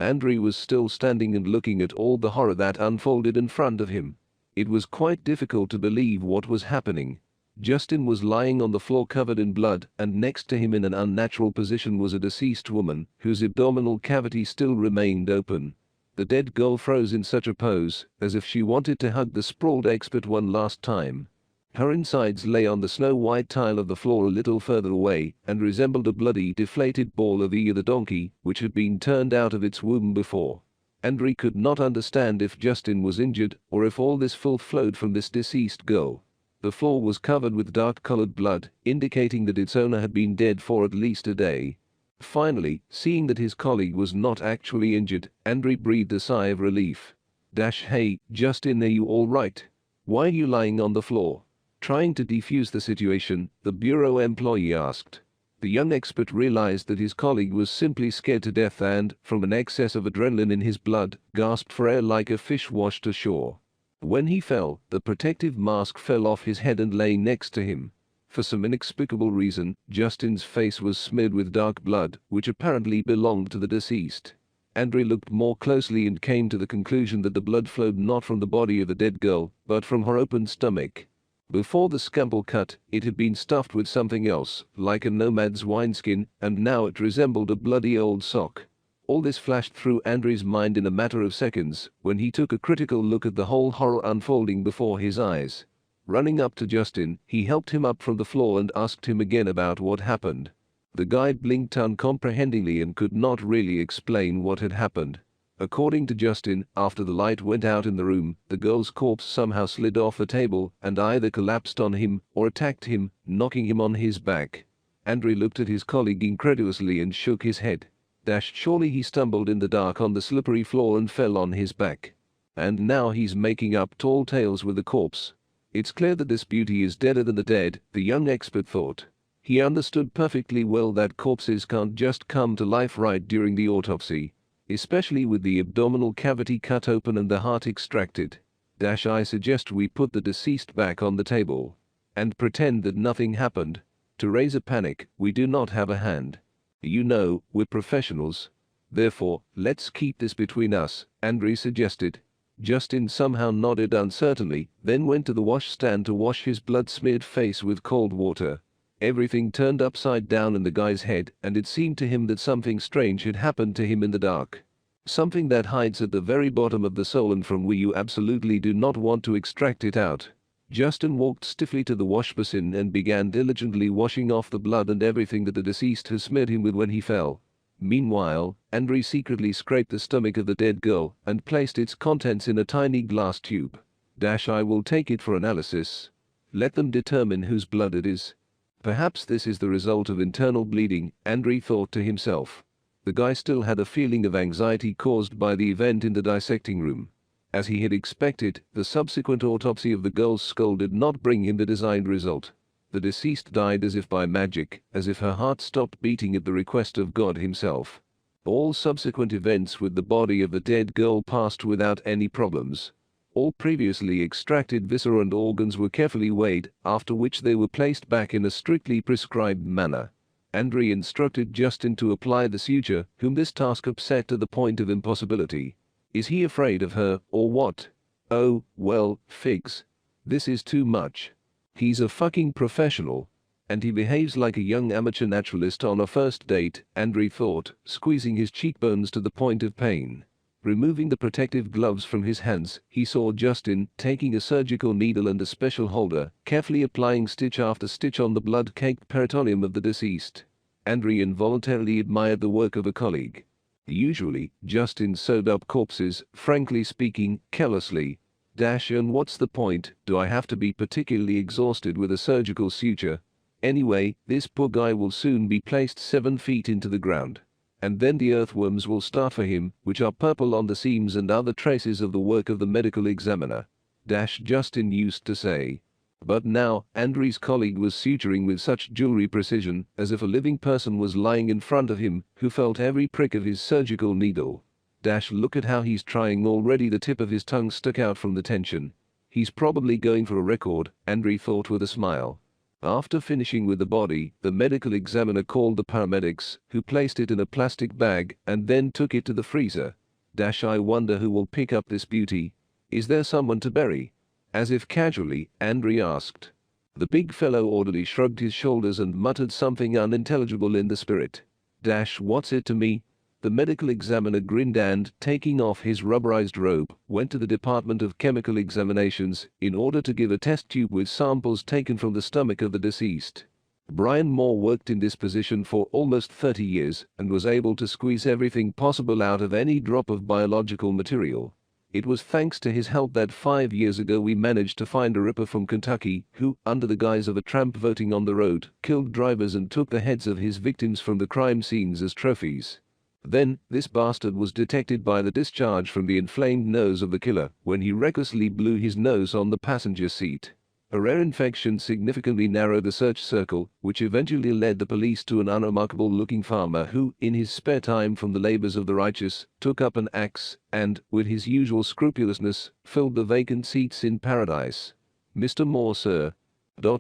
Andre was still standing and looking at all the horror that unfolded in front of him. It was quite difficult to believe what was happening. Justin was lying on the floor covered in blood, and next to him in an unnatural position was a deceased woman, whose abdominal cavity still remained open. The dead girl froze in such a pose, as if she wanted to hug the sprawled expert one last time. Her insides lay on the snow-white tile of the floor a little further away, and resembled a bloody, deflated ball of the donkey, which had been turned out of its womb before. Andre could not understand if Justin was injured, or if all this filth flowed from this deceased girl. The floor was covered with dark-colored blood, indicating that its owner had been dead for at least a day. Finally, seeing that his colleague was not actually injured, Andre breathed a sigh of relief. Hey, Justin, are you all right? Why are you lying on the floor? Trying to defuse the situation, the bureau employee asked. The young expert realized that his colleague was simply scared to death and, from an excess of adrenaline in his blood, gasped for air like a fish washed ashore. When he fell, the protective mask fell off his head and lay next to him. For some inexplicable reason, Justin's face was smeared with dark blood, which apparently belonged to the deceased. Andre looked more closely and came to the conclusion that the blood flowed not from the body of the dead girl, but from her open stomach. Before the scalpel cut, it had been stuffed with something else, like a nomad's wineskin, and now it resembled a bloody old sock. All this flashed through Andre's mind in a matter of seconds, when he took a critical look at the whole horror unfolding before his eyes. Running up to Justin, he helped him up from the floor and asked him again about what happened. The guy blinked uncomprehendingly and could not really explain what had happened. According to Justin, after the light went out in the room, the girl's corpse somehow slid off the table and either collapsed on him or attacked him, knocking him on his back. Andre looked at his colleague incredulously and shook his head. Surely he stumbled in the dark on the slippery floor and fell on his back. And now he's making up tall tales with the corpse. It's clear that this beauty is deader than the dead, the young expert thought. He understood perfectly well that corpses can't just come to life right during the autopsy, especially with the abdominal cavity cut open and the heart extracted. I suggest we put the deceased back on the table and pretend that nothing happened. To raise a panic, we do not have a hand. You know, we're professionals. Therefore, let's keep this between us, Andre suggested. Justin somehow nodded uncertainly, then went to the washstand to wash his blood-smeared face with cold water. Everything turned upside down in the guy's head, and it seemed to him that something strange had happened to him in the dark. Something that hides at the very bottom of the soul and from where you absolutely do not want to extract it out. Justin walked stiffly to the wash basin and began diligently washing off the blood and everything that the deceased had smeared him with when he fell. Meanwhile, Andre secretly scraped the stomach of the dead girl and placed its contents in a tiny glass tube. I will take it for analysis. Let them determine whose blood it is. Perhaps this is the result of internal bleeding, Andre thought to himself. The guy still had a feeling of anxiety caused by the event in the dissecting room. As he had expected, the subsequent autopsy of the girl's skull did not bring him the desired result. The deceased died as if by magic, as if her heart stopped beating at the request of God himself. All subsequent events with the body of the dead girl passed without any problems. All previously extracted viscera and organs were carefully weighed, after which they were placed back in a strictly prescribed manner. Andre instructed Justin to apply the suture, whom this task upset to the point of impossibility. Is he afraid of her, or what? Oh, well, figs. This is too much. He's a fucking professional. And he behaves like a young amateur naturalist on a first date, Andre thought, squeezing his cheekbones to the point of pain. Removing the protective gloves from his hands, he saw Justin, taking a surgical needle and a special holder, carefully applying stitch after stitch on the blood-caked peritoneum of the deceased. Andre involuntarily admired the work of a colleague. Usually, Justin sewed up corpses, frankly speaking, carelessly. And what's the point? Do I have to be particularly exhausted with a surgical suture? Anyway, this poor guy will soon be placed 7 feet into the ground. And then the earthworms will start for him, which are purple on the seams and other traces of the work of the medical examiner. Justin used to say. But now, Andre's colleague was suturing with such jewelry precision, as if a living person was lying in front of him, who felt every prick of his surgical needle. Look at how he's trying already. The tip of his tongue stuck out from the tension. He's probably going for a record, Andre thought with a smile. After finishing with the body, the medical examiner called the paramedics, who placed it in a plastic bag and then took it to the freezer. I wonder who will pick up this beauty. Is there someone to bury? As if casually, Andre asked. The big fellow orderly shrugged his shoulders and muttered something unintelligible in the spirit. What's it to me? The medical examiner grinned and, taking off his rubberized robe, went to the Department of Chemical Examinations in order to give a test tube with samples taken from the stomach of the deceased. Brian Moore worked in this position for almost 30 years and was able to squeeze everything possible out of any drop of biological material. It was thanks to his help that 5 years ago we managed to find a ripper from Kentucky who, under the guise of a tramp voting on the road, killed drivers and took the heads of his victims from the crime scenes as trophies. Then, this bastard was detected by the discharge from the inflamed nose of the killer when he recklessly blew his nose on the passenger seat. A rare infection significantly narrowed the search circle, which eventually led the police to an unremarkable-looking farmer who, in his spare time from the labors of the righteous, took up an axe and, with his usual scrupulousness, filled the vacant seats in paradise. Mr. Moore, sir.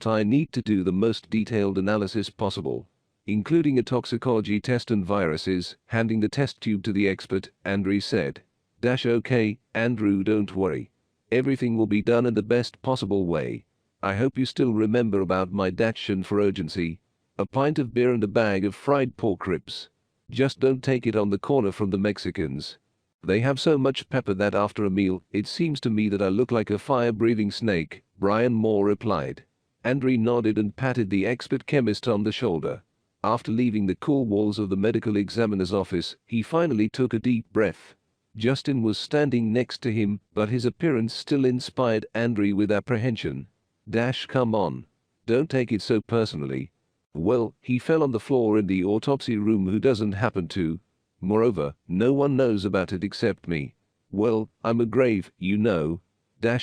I need to do the most detailed analysis possible, including a toxicology test and viruses. Handing the test tube to the expert, Andre said. Okay, Andrew, don't worry. Everything will be done in the best possible way. I hope you still remember about my dachshund for urgency. A pint of beer and a bag of fried pork ribs. Just don't take it on the corner from the Mexicans. They have so much pepper that after a meal, it seems to me that I look like a fire-breathing snake, Brian Moore replied. Andre nodded and patted the expert chemist on the shoulder. After leaving the cool walls of the medical examiner's office, he finally took a deep breath. Justin was standing next to him, but his appearance still inspired Andre with apprehension. Come on. Don't take it so personally. Well, he fell on the floor in the autopsy room. Who doesn't happen to? Moreover, no one knows about it except me. Well, I'm a grave, you know.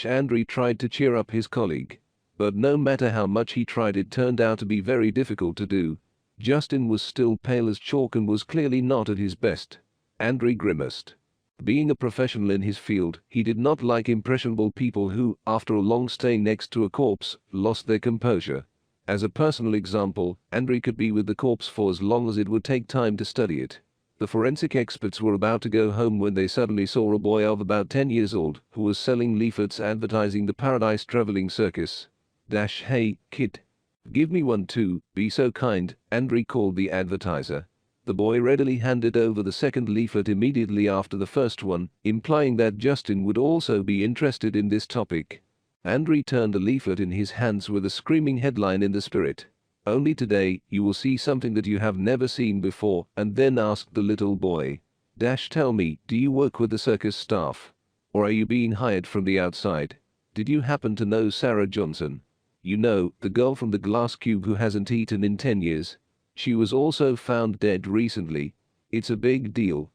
Andre tried to cheer up his colleague. But no matter how much he tried, it turned out to be very difficult to do. Justin was still pale as chalk and was clearly not at his best. Andre grimaced. Being a professional in his field, he did not like impressionable people who, after a long stay next to a corpse, lost their composure. As a personal example, Andre could be with the corpse for as long as it would take time to study it. The forensic experts were about to go home when they suddenly saw a boy of about 10 years old who was selling leaflets advertising the Paradise Traveling Circus. Hey, kid. Give me one too, be so kind, Andre called the advertiser. The boy readily handed over the second leaflet immediately after the first one, implying that Justin would also be interested in this topic. Andre turned the leaflet in his hands with a screaming headline in the spirit. Only today, you will see something that you have never seen before, and then asked the little boy. Tell me, do you work with the circus staff? Or are you being hired from the outside? Did you happen to know Sarah Johnson? You know, the girl from the glass cube who hasn't eaten in 10 years. She was also found dead recently. It's a big deal.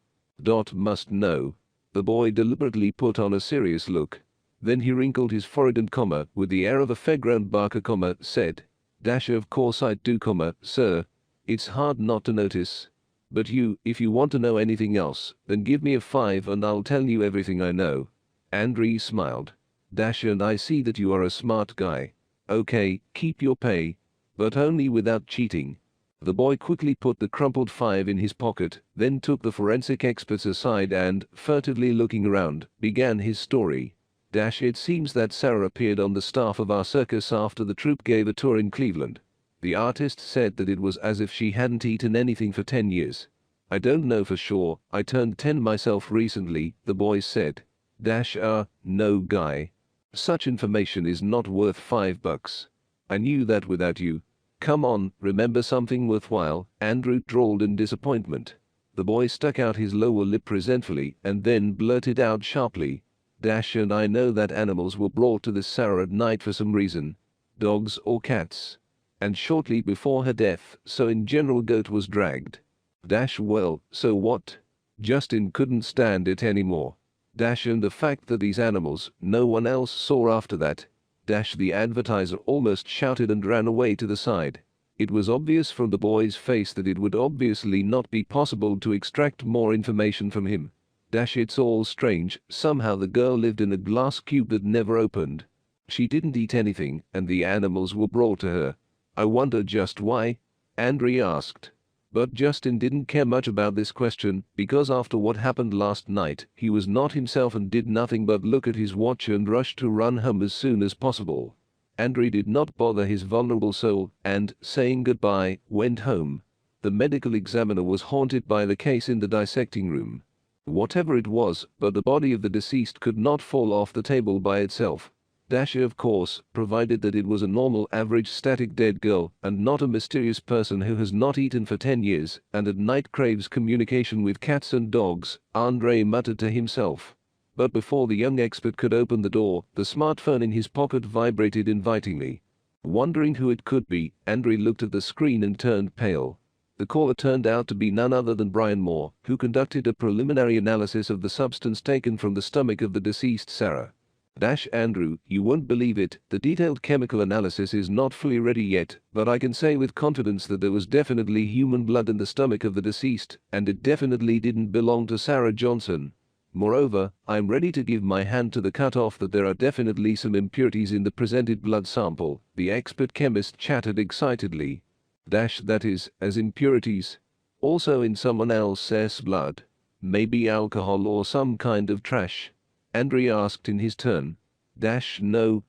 Must know. The boy deliberately put on a serious look. Then he wrinkled his forehead and, with the air of a fair-ground barker, said, Of course I do, sir. It's hard not to notice. But if you want to know anything else, then give me a 5 and I'll tell you everything I know. Andre smiled. And I see that you are a smart guy. Okay, keep your pay. But only without cheating. The boy quickly put the crumpled 5 in his pocket, then took the forensic experts aside and, furtively looking around, began his story. It seems that Sarah appeared on the staff of our circus after the troupe gave a tour in Cleveland. The artist said that it was as if she hadn't eaten anything for 10 years. I don't know for sure, I turned 10 myself recently, the boy said. No guy. Such information is not worth $5. I knew that without you. Come on, remember something worthwhile, Andrew drawled in disappointment. The boy stuck out his lower lip resentfully and then blurted out sharply. And I know that animals were brought to this Sarah at night for some reason. Dogs or cats. And shortly before her death, so in general goat was dragged. Well, so what? Justin couldn't stand it anymore. And the fact that these animals, no one else saw after that. The advertiser almost shouted and ran away to the side. It was obvious from the boy's face that it would obviously not be possible to extract more information from him. It's all strange, somehow the girl lived in a glass cube that never opened. She didn't eat anything, and the animals were brought to her. I wonder just why? Andrei asked. But Justin didn't care much about this question, because after what happened last night, he was not himself and did nothing but look at his watch and rush to run home as soon as possible. Andrei did not bother his vulnerable soul and, saying goodbye, went home. The medical examiner was haunted by the case in the dissecting room. Whatever it was, but the body of the deceased could not fall off the table by itself. Of course, provided that it was a normal average static dead girl and not a mysterious person who has not eaten for 10 years and at night craves communication with cats and dogs, Andrei muttered to himself. But before the young expert could open the door, the smartphone in his pocket vibrated invitingly. Wondering who it could be, Andrei looked at the screen and turned pale. The caller turned out to be none other than Brian Moore, who conducted a preliminary analysis of the substance taken from the stomach of the deceased Sarah. Andrew, you won't believe it, the detailed chemical analysis is not fully ready yet, but I can say with confidence that there was definitely human blood in the stomach of the deceased, and it definitely didn't belong to Sarah Johnson. Moreover, I'm ready to give my hand to the cut-off that there are definitely some impurities in the presented blood sample, the expert chemist chattered excitedly. That is, as impurities. Also in someone else's blood. Maybe alcohol or some kind of trash. Andrei asked in his turn. No.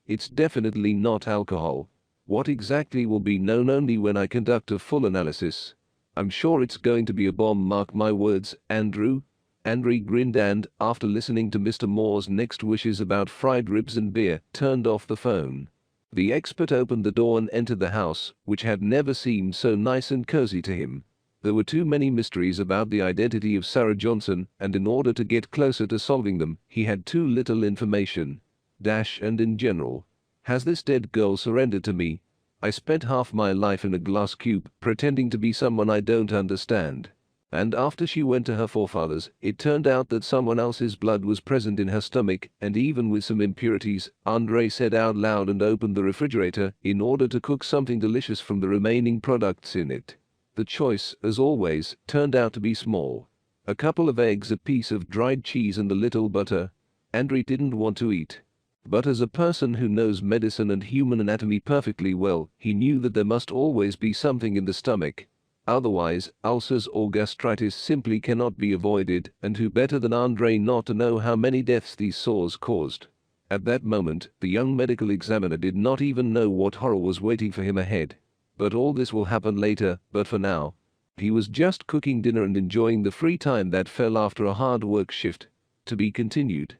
It's definitely not alcohol. What exactly will be known only when I conduct a full analysis. I'm sure it's going to be a bomb, mark my words, Andrew. Andrei grinned and, after listening to Mr. Moore's next wishes about fried ribs and beer, turned off the phone. The expert opened the door and entered the house, which had never seemed so nice and cozy to him. There were too many mysteries about the identity of Sarah Johnson, and in order to get closer to solving them, he had too little information. And in general. Has this dead girl surrendered to me? I spent half my life in a glass cube, pretending to be someone I don't understand. And after she went to her forefathers, it turned out that someone else's blood was present in her stomach, and even with some impurities, Andrei said out loud and opened the refrigerator in order to cook something delicious from the remaining products in it. The choice, as always, turned out to be small. A couple of eggs, a piece of dried cheese and a little butter. Andrei didn't want to eat. But as a person who knows medicine and human anatomy perfectly well, he knew that there must always be something in the stomach. Otherwise, ulcers or gastritis simply cannot be avoided, and who better than Andrei not to know how many deaths these sores caused? At that moment, the young medical examiner did not even know what horror was waiting for him ahead. But all this will happen later, but for now, he was just cooking dinner and enjoying the free time that fell after a hard work shift. To be continued.